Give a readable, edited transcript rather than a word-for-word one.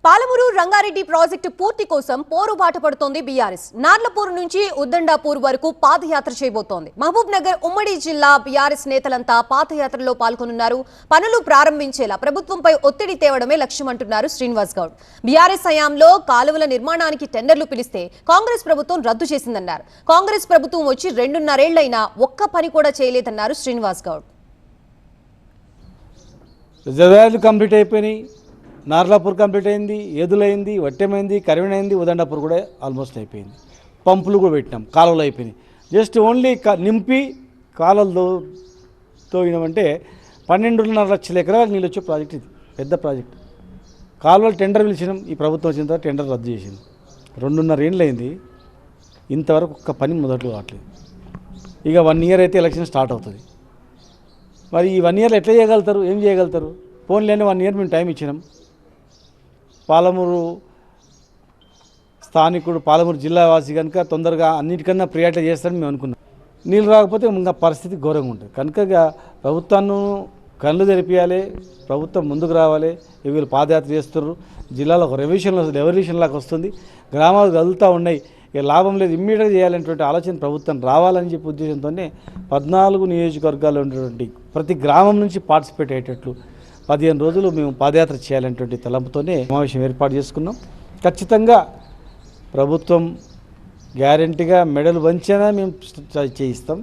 Palamuru Rangareddy project పూర్తి కోసం పోరుబాట పడుతోంది బీఆర్ఎస్. నార్లపూర్ నుంచి ఉద్దండాపూర్ వరకు పాదయాత్ర చేయబోతోంది. మహబూబ్ నగర్ ఉమ్మడి జిల్లా బీఆర్ఎస్ నేతలంతా పాదయాత్రలో పాల్గొనున్నారు. పనులు ప్రారంభించేలా ప్రభుత్వంపై ఒత్తిడి తేవడమే లక్ష్యమంటున్నారు శ్రీనివాస్ గౌడ్. బీఆర్ఎస్ హయాంలో కాలువల నిర్మాణానికి టెండర్లు పిలిస్తే కాంగ్రెస్ ప్రభుత్వం రద్దు చేసిందన్నారు. కాంగ్రెస్ ప్రభుత్వం వచ్చి 2.5 ఏళ్లైనా ఒక్క పని కూడా చేయలేదన్నారు శ్రీనివాస్ గౌడ్. రిజర్వాయర్లు కంప్లీట్ అయిపోయినాయి, నార్లాపూర్ కంప్లీట్ అయింది, ఏదులైంది, వట్టెమైంది, కరివెనైంది, ఉదండాపూర్ కూడా ఆల్మోస్ట్ అయిపోయింది. పంపులు కూడా పెట్టినాం, కాలువలు అయిపోయినాయి. జస్ట్ ఓన్లీ నింపి కాలువలు తోగినామంటే 12.5 లక్షల ఎకరాలు నీళ్ళు వచ్చే ప్రాజెక్ట్. ఇది పెద్ద ప్రాజెక్ట్. కాలువలు టెండర్ పిలిచినాం, ఈ ప్రభుత్వం వచ్చిన తర్వాత టెండర్ రద్దు చేసింది. 2.5 ఏళ్ళు అయింది, ఇంతవరకు ఒక్క పని మొదలు కావట్లేదు. ఇక 1 ఇయర్ అయితే ఎలక్షన్ స్టార్ట్ అవుతుంది. మరి ఈ 1 ఇయర్లో ఎట్లా చేయగలుగుతారు, ఏం చేయగలుగుతారు? ఫోన్లేని 1 ఇయర్ మేము టైం ఇచ్చినాం. పాలమూరు స్థానికుడు, పాలమూరు జిల్లా వాసి కనుక తొందరగా అన్నిటికన్నా ప్రియారిటీ చేస్తారని మేము అనుకున్నాం. నీళ్ళు రాకపోతే ఇంకా పరిస్థితి ఘోరంగా ఉంటుంది. కనుక ప్రభుత్వాన్ని కళ్ళు తెరిపియాలి, ప్రభుత్వం ముందుకు రావాలి. వీళ్ళు పాదయాత్ర చేస్తున్నారు, జిల్లాలో ఒక రెవల్యూషన్ లాగా వస్తుంది, గ్రామాలు కదులుతూ ఉన్నాయి. ఇక లాభం లేదు, ఇమ్మీడియట్గా చేయాలనేటువంటి ఆలోచన ప్రభుత్వం రావాలని చెప్పి ఉద్దేశంతోనే 14 నియోజకవర్గాల్లో ఉండేటువంటి ప్రతి గ్రామం నుంచి పార్టిసిపేట్ అయ్యేటట్లు 15 రోజులు మేము పాదయాత్ర చేయాలనేటువంటి తలంపుతోనే సమావేశం ఏర్పాటు చేసుకున్నాం. ఖచ్చితంగా ప్రభుత్వం గ్యారెంటీగా మెడలు వంచేనా మేము చేయిస్తాం.